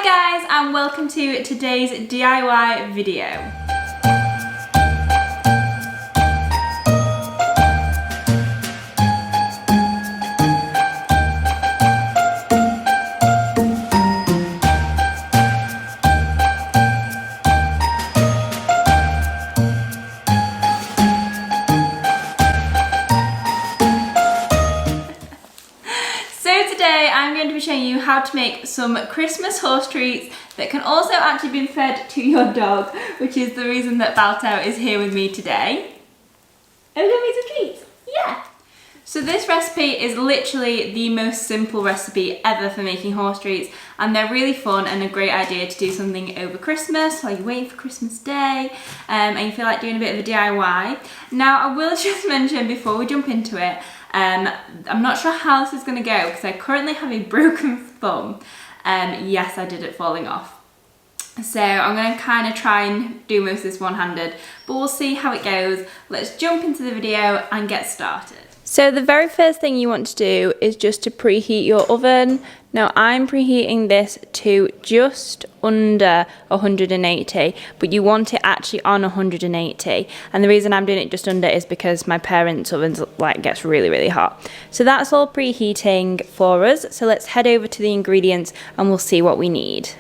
Hi guys, and welcome to today's DIY video. I'm going to be showing you how to make some Christmas horse treats that can also actually be fed to your dog, which is the reason that Balto is here with me today. Are we going to make some treats? Yeah! So this recipe is literally the most simple recipe ever for making horse treats, and they're really fun and a great idea to do something over Christmas while you're waiting for Christmas Day and you feel like doing a bit of a DIY. Now I will just mention before we jump into it, I'm not sure how this is going to go because I currently have a broken thumb. Yes, I did it falling off. So I'm going to kind of try and do most of this one-handed, but we'll see how it goes. Let's jump into the video and get started. So the very first thing you want to do is just to preheat your oven. Now I'm preheating this to just under 180, but you want it actually on 180. And the reason I'm doing it just under is because my parents' ovens gets really hot. So that's all preheating for us. So let's head over to the ingredients and we'll see what we need.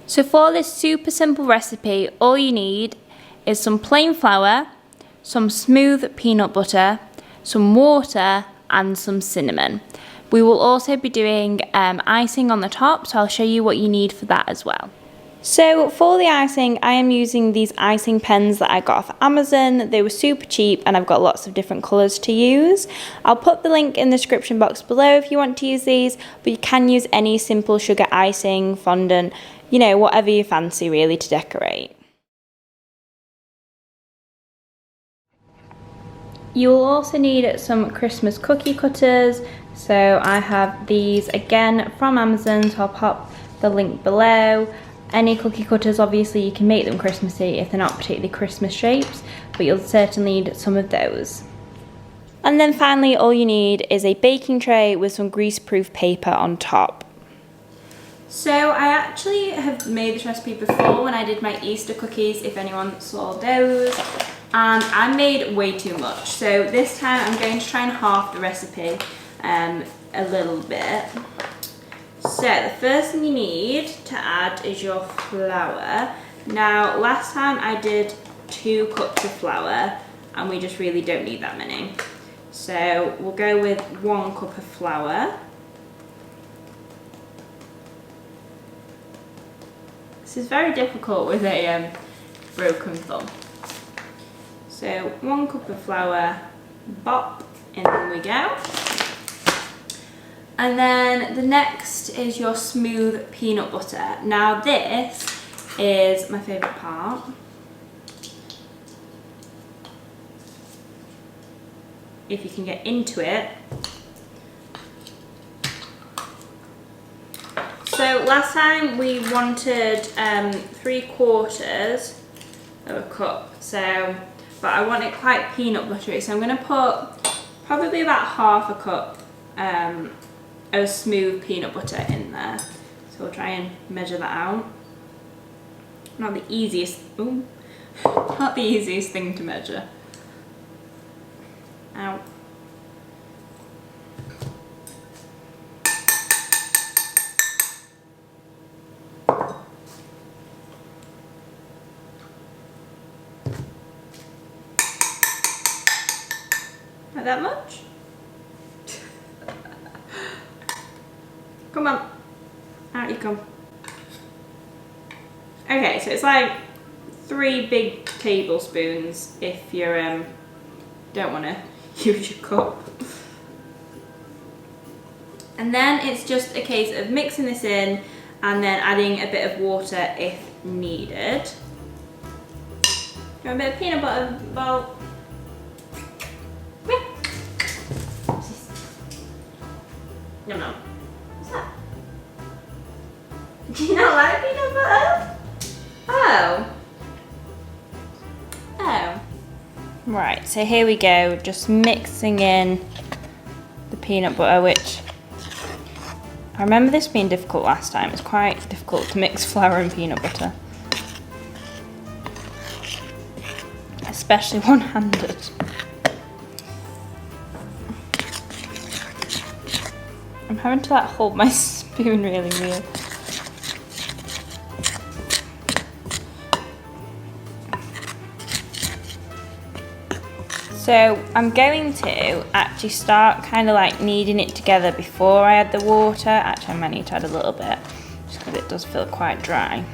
So for this super simple recipe, all you need is some plain flour, some smooth peanut butter, some water and some cinnamon. We will also be doing icing on the top, so I'll show you what you need for that as well. So for the icing, I am using these icing pens that I got off Amazon. They were super cheap and I've got lots of different colours to use. I'll put the link in the description box below if you want to use these, but you can use any simple sugar icing, fondant, you know, whatever you fancy really to decorate. You will also need some Christmas cookie cutters. So I have these again from Amazon, so I'll pop the link below. Any cookie cutters, obviously you can make them Christmassy if they're not particularly Christmas shapes, but you'll certainly need some of those. And then finally all you need is a baking tray with some grease-proof paper on top. So I actually have made this recipe before when I did my Easter cookies, if anyone saw those. And I made way too much, so this time I'm going to try and half the recipe a little bit. So the first thing you need to add is your flour. Now last time I did 2 cups of flour and we just really don't need that many. So we'll go with 1 cup of flour. This is very difficult with a broken thumb. So 1 cup of flour, bop, in we go. And then the next is your smooth peanut butter. Now this is my favourite part. If you can get into it. So last time we wanted 3/4 of a cup. But I want it quite peanut buttery, so I'm going to put probably about half a cup of smooth peanut butter in there. So we'll try and measure that out. Not the easiest thing to measure. Ow. Not that much? Come on, out you come. Okay, so it's like 3 big tablespoons if you don't want to use your cup. And then it's just a case of mixing this in and then adding a bit of water if needed. Got a bit of peanut butter, well. Yum yum. What's that? Do you not like peanut butter? Oh. Oh. Right, so here we go, just mixing in the peanut butter, which I remember this being difficult last time. It's quite difficult to mix flour and peanut butter. Especially one-handed. I'm having to like hold my spoon really weird. So I'm going to actually start kind of like kneading it together before I add the water. Actually, I might need to add a little bit just because it does feel quite dry.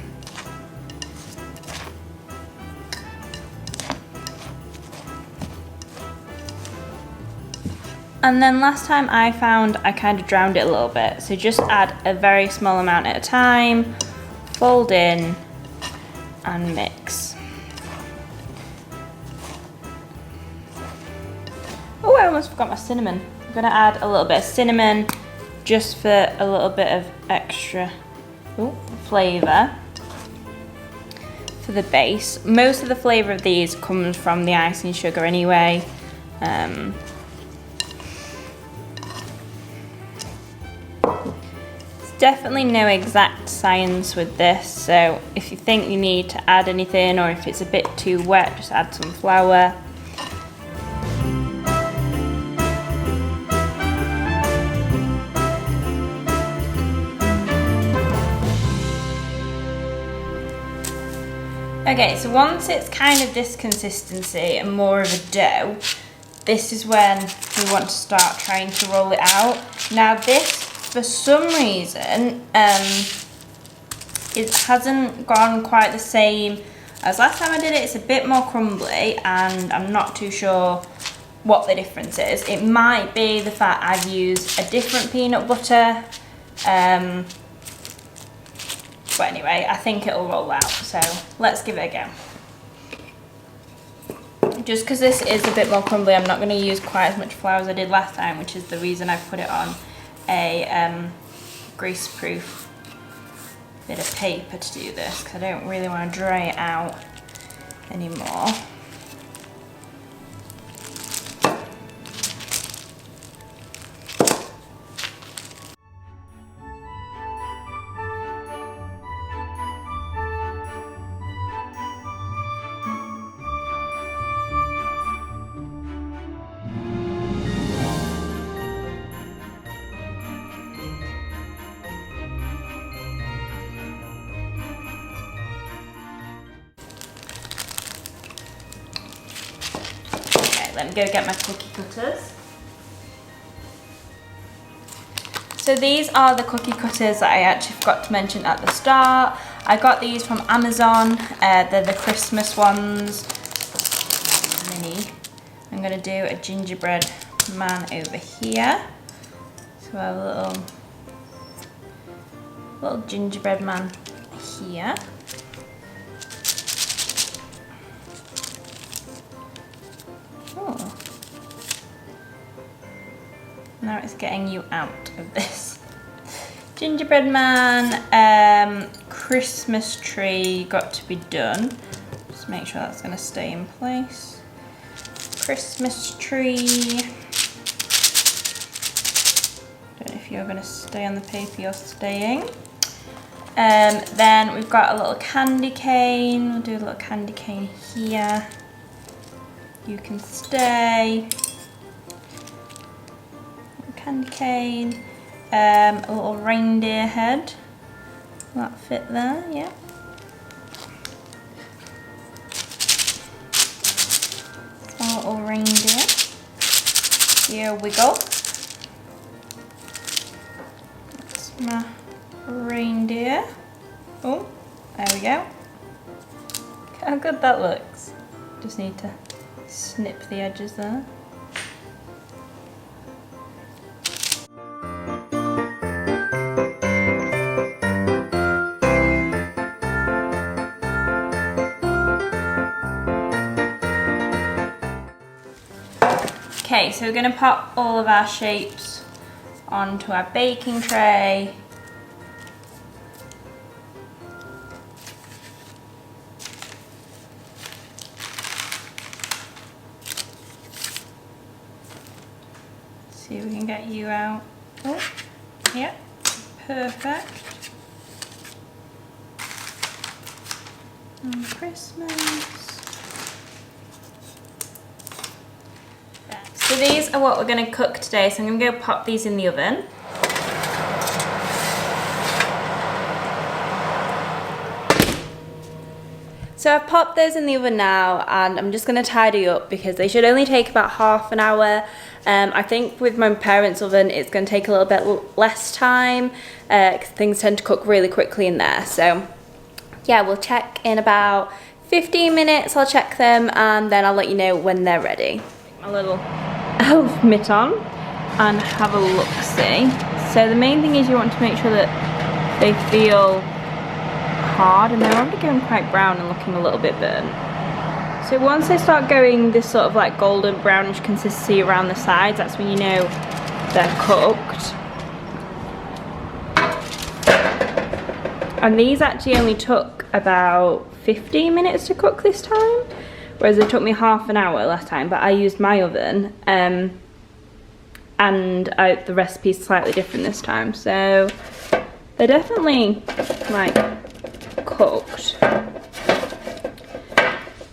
And then last time I found I kind of drowned it a little bit. So just add a very small amount at a time, fold in and mix. Oh, I almost forgot my cinnamon. I'm gonna add a little bit of cinnamon just for a little bit of extra flavour for the base. Most of the flavour of these comes from the icing sugar anyway. There's definitely no exact science with this, so if you think you need to add anything or if it's a bit too wet, just add some flour. Okay, so once it's kind of this consistency and more of a dough, this is when we want to start trying to roll it out. Now this, for some reason, it hasn't gone quite the same as last time I did it. It's a bit more crumbly and I'm not too sure what the difference is. It might be the fact I've used a different peanut butter. But anyway, I think it'll roll out, so let's give it a go. Just because this is a bit more crumbly, I'm not going to use quite as much flour as I did last time, which is the reason I put it on a grease-proof bit of paper to do this, because I don't really want to dry it out anymore. Let me go get my cookie cutters. So these are the cookie cutters that I actually forgot to mention at the start. I got these from Amazon. They're the Christmas ones. Mini. I'm going to do a gingerbread man over here. So I have a little gingerbread man here. Now it's getting you out of this. Gingerbread man, Christmas tree got to be done. Just make sure that's going to stay in place. Christmas tree. Don't know if you're going to stay on the paper you're staying. Then we've got a little candy cane. We'll do a little candy cane here. You can stay. Candy cane, a little reindeer head. Will that fit there? Yeah. A little reindeer. Here we go. That's my reindeer. Oh, there we go. Look how good that looks. Just need to snip the edges there. Okay, so we're going to pop all of our shapes onto our baking tray. See if we can get you out. Oh, yeah, perfect. And Christmas. So these are what we're going to cook today, so I'm going to go pop these in the oven. So I've popped those in the oven now, and I'm just going to tidy up because they should only take about half an hour. I think with my parents' oven it's going to take a little bit less time because things tend to cook really quickly in there. So yeah, we'll check in about 15 minutes, I'll check them, and then I'll let you know when they're ready. A little elf mitt on and have a look-see. So the main thing is you want to make sure that they feel hard, and they're already going quite brown and looking a little bit burnt. So once they start going this sort of like golden brownish consistency around the sides, that's when you know they're cooked. And these actually only took about 15 minutes to cook this time, whereas it took me half an hour last time, but I used my oven and the recipe's slightly different this time, so they're definitely like cooked.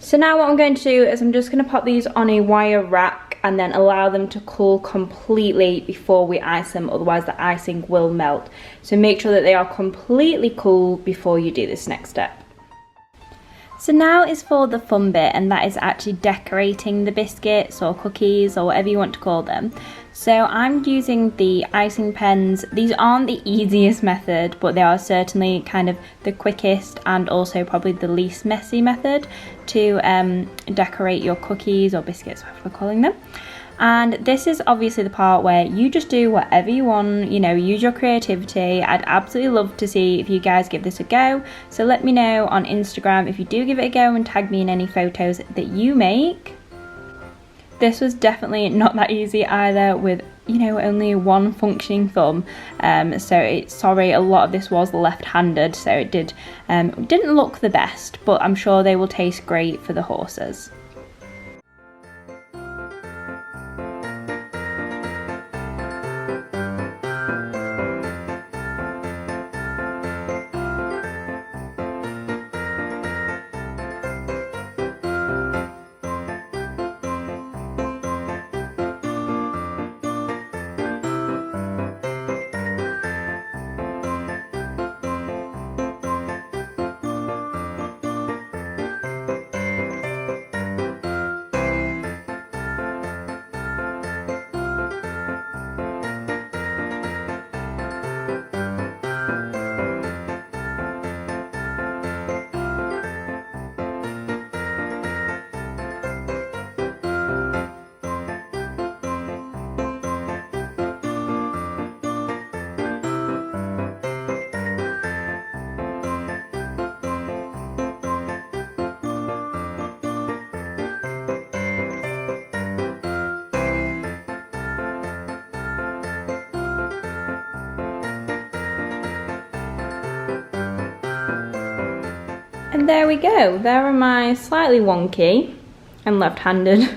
So now what I'm going to do is I'm just going to pop these on a wire rack and then allow them to cool completely before we ice them, otherwise the icing will melt. So make sure that they are completely cool before you do this next step. So now is for the fun bit, and that is actually decorating the biscuits or cookies or whatever you want to call them. So I'm using the icing pens. These aren't the easiest method, but they are certainly kind of the quickest and also probably the least messy method to decorate your cookies or biscuits, whatever we're calling them. And this is obviously the part where you just do whatever you want, you know, use your creativity. I'd absolutely love to see if you guys give this a go. So let me know on Instagram if you do give it a go and tag me in any photos that you make. This was definitely not that easy either, with, you know, only one functioning thumb. Sorry, a lot of this was left-handed, so it didn't look the best, but I'm sure they will taste great for the horses. And there we go, there are my slightly wonky and left-handed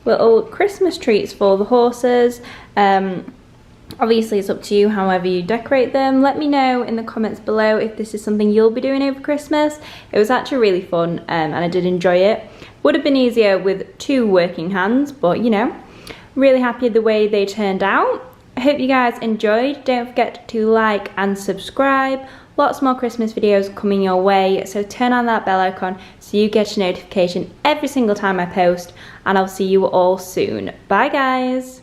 little Christmas treats for the horses. Obviously it's up to you however you decorate them. Let me know in the comments below if this is something you'll be doing over Christmas. It was actually really fun and I did enjoy it. Would have been easier with 2 working hands, but you know, really happy the way they turned out. I hope you guys enjoyed. Don't forget to like and subscribe. Lots more Christmas videos coming your way, so turn on that bell icon so you get a notification every single time I post, and I'll see you all soon. Bye guys!